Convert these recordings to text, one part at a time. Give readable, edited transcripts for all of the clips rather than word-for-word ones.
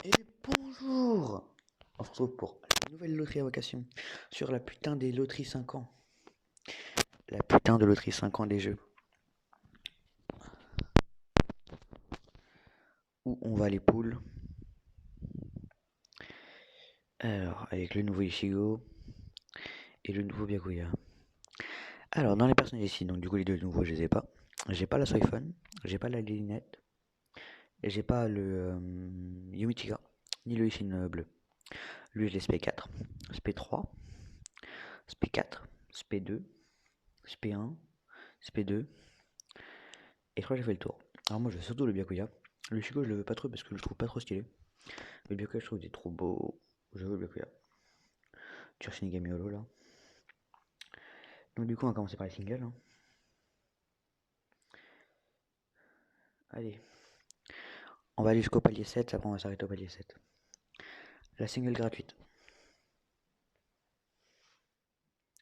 Et bonjour. On se retrouve pour la nouvelle loterie à vocation sur la putain des loteries 5 ans. La putain de loterie 5 ans des jeux. Où on va les poules. Alors, avec le nouveau Ishigo et le nouveau Byakuya. Alors, dans les personnages ici, donc du coup les deux nouveaux je les ai pas. J'ai pas la Soifon, j'ai pas la Lilinette, et j'ai pas le Yumichiga, ni le Ishin bleu. Lui je l'ai SP4, SP3, SP4, SP2, SP1, SP2, et je crois que j'ai fait le tour. Alors moi je veux surtout le Byakuya. Le Chico je le veux pas trop parce que je le trouve pas trop stylé. Le Byakuya je trouve qu'il est trop beau. Je veux le Byakuya. Shinigami Holo là. Donc du coup on va commencer par les singles. Hein. Allez. On va aller jusqu'au palier 7, après on va s'arrêter au palier 7. La single gratuite.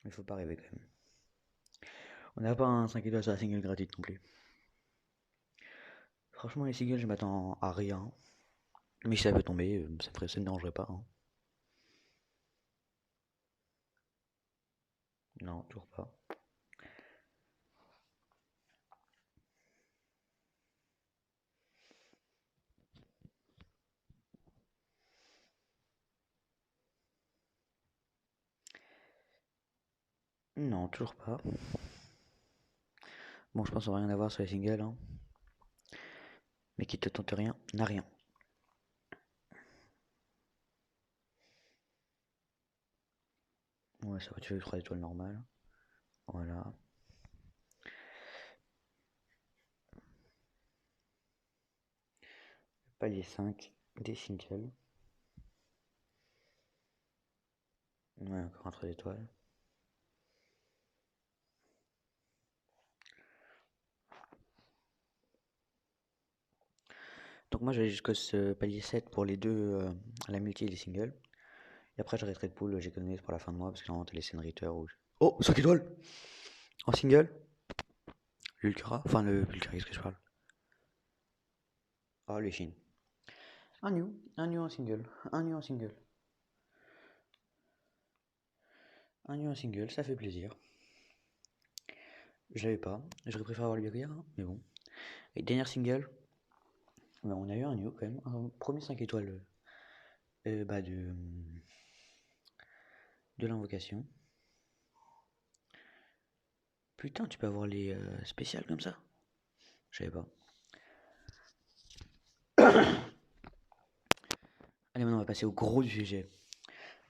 Il faut pas rêver quand même. On n'a pas un 5 étoiles sur la single gratuite non plus. Franchement les singles je m'attends à rien. Mais si ça peut tomber, ça ne dérangerait pas. Hein. Non, toujours pas. Non, toujours pas. Bon, je pense qu'on va rien avoir sur les singles. Hein. Mais qui te tente rien, n'a rien. Ouais, ça va tuer les 3 étoiles normales. Voilà. Palier 5 des singles. Ouais, encore un 3 étoiles. Donc moi j'allais jusqu'à ce palier 7 pour les deux, la multi et les singles. Et après j'arrêterai de pool, j'économise pour la fin de mois parce que j'ai inventé les scénarités rouges. Oh, 5 étoiles en single. L'Ultra, enfin le Ultra, qu'est-ce que je parle? Oh, les Chines. Un new en single, un new en single. Un new en single, ça fait plaisir. Je l'avais pas, j'aurais préféré avoir le Byakuya, hein, mais bon. Et dernière single, bah, on a eu un new quand même, un premier 5 étoiles bah, de l'invocation. Putain, tu peux avoir les spéciales comme ça? Je savais pas. Allez, maintenant on va passer au gros du sujet.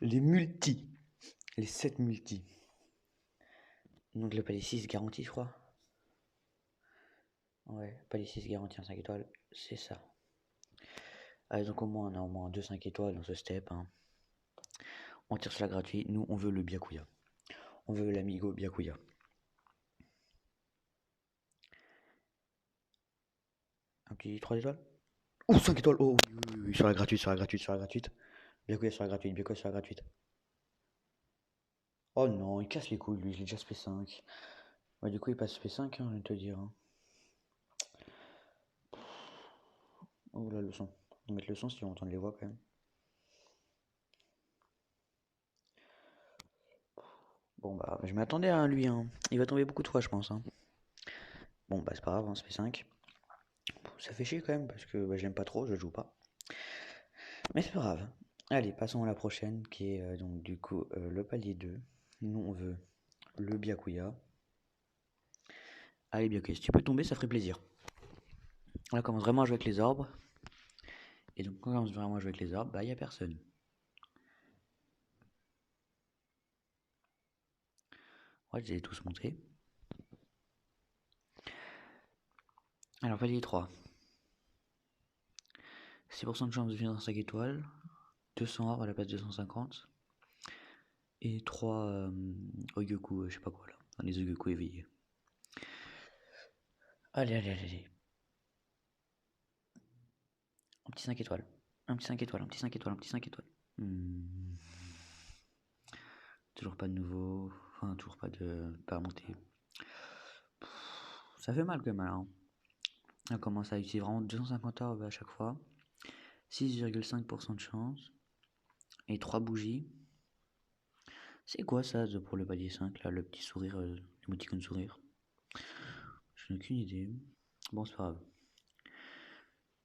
Les multis. Les 7 multis. Donc le palier 6 garanti, je crois. Ouais, palier 6 garanti en 5 étoiles, c'est ça. Allez, donc au moins on a au moins 2 5 étoiles dans ce step. Hein. On tire sur la gratuit. Nous, on veut le Byakuya. On veut l'Amigo Byakuya. Un petit 3 étoiles. Ouh, 5 étoiles. Oh, oui, oui, oui, sur la gratuite, sur la gratuite, sur la gratuite. Byakuya sur la gratuite, Byakuya sur la gratuite. Oh non, il casse les couilles, lui, je l'ai déjà fait 5. Ouais, du coup, il passe P5, hein, je viens de te dire. Hein. Oh là, le son. On va mettre le son si on entend les voix quand même. Bon, bah, je m'attendais à lui. Hein. Il va tomber beaucoup de fois, je pense. Hein. Bon, bah, c'est pas grave, hein, ça fait 5. Ça fait chier quand même parce que bah, je l'aime pas trop, je le joue pas. Mais c'est pas grave. Allez, passons à la prochaine qui est donc du coup le palier 2. Nous, on veut le Byakuya. Allez, Byakuya, si tu peux tomber, ça ferait plaisir. Là, on commence vraiment à jouer avec les orbes. Et donc, quand on commence vraiment à jouer avec les orbes, bah, y a personne. Ouais, je les ai tous montrés. Alors, palier 3. 6% de chance de finir dans 5 étoiles. 200 orbes à la place de 250. Et 3 Oyoku, je sais pas quoi là. Dans les Oyoku éveillés. Allez, allez, allez, allez. Un petit 5 étoiles. Un petit 5 étoiles, un petit 5 étoiles, un petit 5 étoiles. Toujours pas de nouveau. Enfin, toujours pas de. Pas remonté. Ça fait mal quand même, hein. On commence à utiliser vraiment 250 orbes à chaque fois. 6,5% de chance. Et 3 bougies. C'est quoi ça pour le palier 5 là, le petit sourire, l'émoticône de sourire? Je n'ai aucune idée. Bon, c'est pas grave.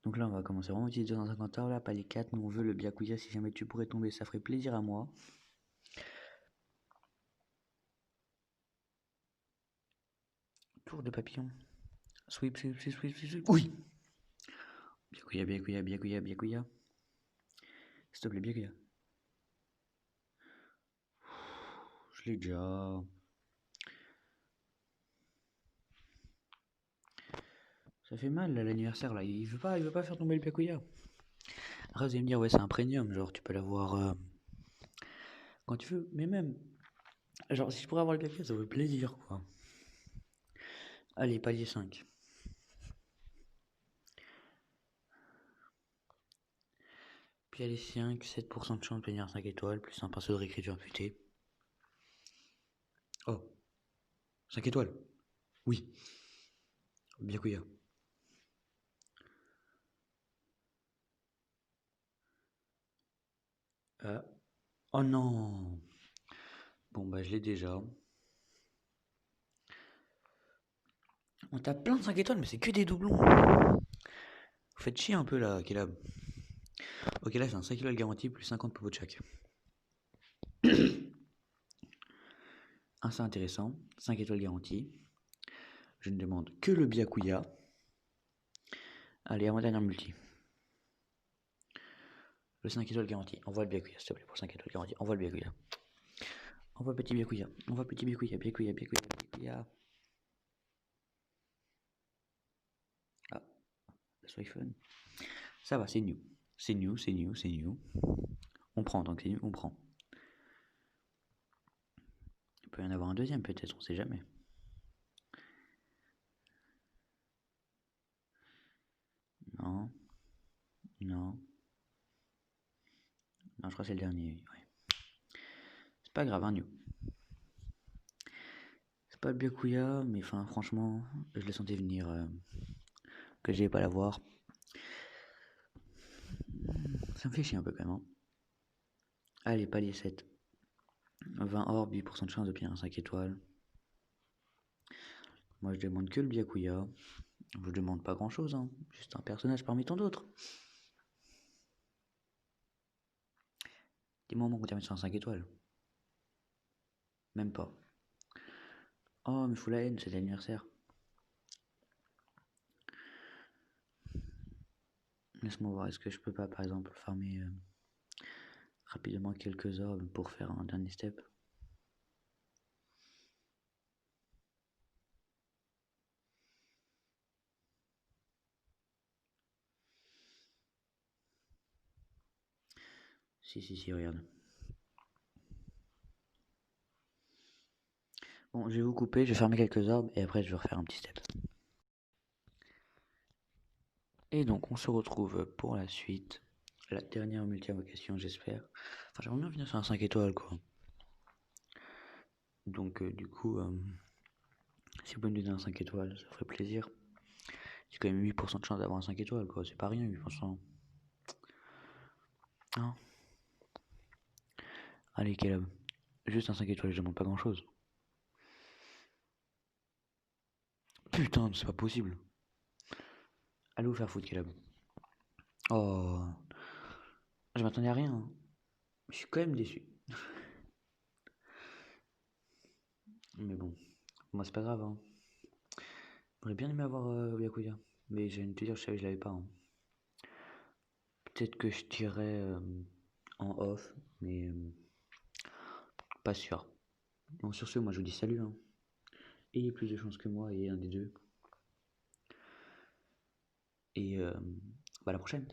Donc là, on va commencer vraiment à utiliser 250 heures. Là, palier 4, nous on veut le Byakuya. Si jamais tu pourrais tomber, ça ferait plaisir à moi. Tour de papillon. Sweep, sweep, sweep, sweep, sweep, sweep. Oui! Byakuya, Byakuya, Byakuya, Byakuya. S'il te plaît, Byakuya. Je l'ai déjà. Ça fait mal là, l'anniversaire là. Il veut pas faire tomber le Byakuya. Après, vous allez me dire, ouais, c'est un premium. Genre, tu peux l'avoir quand tu veux. Mais même, genre, si je pourrais avoir le Byakuya, ça ferait plaisir quoi. Allez, palier 5. Puis allez 5, 7% de chance de venir 5 étoiles, plus un pinceau de réécriture imputé. Oh, 5 étoiles. Oui. Byakuya. Oh non. Bon bah je l'ai déjà. On tape plein de 5 étoiles, mais c'est que des doublons. Vous faites chier un peu là, Kelab. Ok, là j'ai un 5 étoiles garantie, plus 50 popos de chaque. Un c'est intéressant, 5 étoiles garantie. Je ne demande que le Byakuya. Allez, à mon dernier multi. Le 5 étoiles garantie. Envoie le Byakuya, s'il te plaît, pour 5 étoiles garantie. Envoie le Byakuya. Envoie le petit Byakuya. Envoie le petit Byakuya, Byakuya, Byakuya, Byakuya. Ah, la Soifun. Ça va, c'est new. C'est new, c'est new, c'est new. On prend, donc c'est new, on prend. Il peut y en avoir un deuxième peut-être, on sait jamais. Non. Non. Non, je crois que c'est le dernier. Ouais. C'est pas grave, un new. C'est pas le Byakuya, mais enfin, franchement, je le sentais venir. Que j'allais pas l'avoir. Ça me fait chier un peu quand même. Hein. Allez, palier 7. 20 orbes, 8% de chance d'obtenir un 5 étoiles. Moi, je demande que le Byakuya. Je demande pas grand chose, hein. Juste un personnage parmi tant d'autres. Dis-moi qu'on termine sur un 5 étoiles. Même pas. Oh, mais faut la haine, c'est l'anniversaire. Laisse-moi voir, est-ce que je peux pas, par exemple, farmer rapidement quelques orbes pour faire un dernier step? Si, regarde. Bon, je vais vous couper, je vais fermer quelques orbes et après je vais refaire un petit step. Et donc on se retrouve pour la suite. La dernière multi-invocation, j'espère. Enfin, j'aimerais bien finir sur un 5 étoiles, quoi. Donc, du coup, si vous pouvez me donner un 5 étoiles, ça ferait plaisir. J'ai quand même 8% de chance d'avoir un 5 étoiles, quoi. C'est pas rien, 8%. Non. Allez, Caleb. Juste un 5 étoiles, je demande pas grand chose. Putain, c'est pas possible. Allez vous faire foutre, Caleb. Oh. Je m'attendais à rien. Hein. Je suis quand même déçu. Mais bon. Moi, c'est pas grave. Hein. J'aurais bien aimé avoir Byakuya. Mais j'ai envie de te dire, je savais que je l'avais pas. Hein. Peut-être que je tirais en off. Mais pas sûr. Bon, sur ce, moi, je vous dis salut. Hein. Ayez plus de chance que moi et un des deux. Et bah, à la prochaine.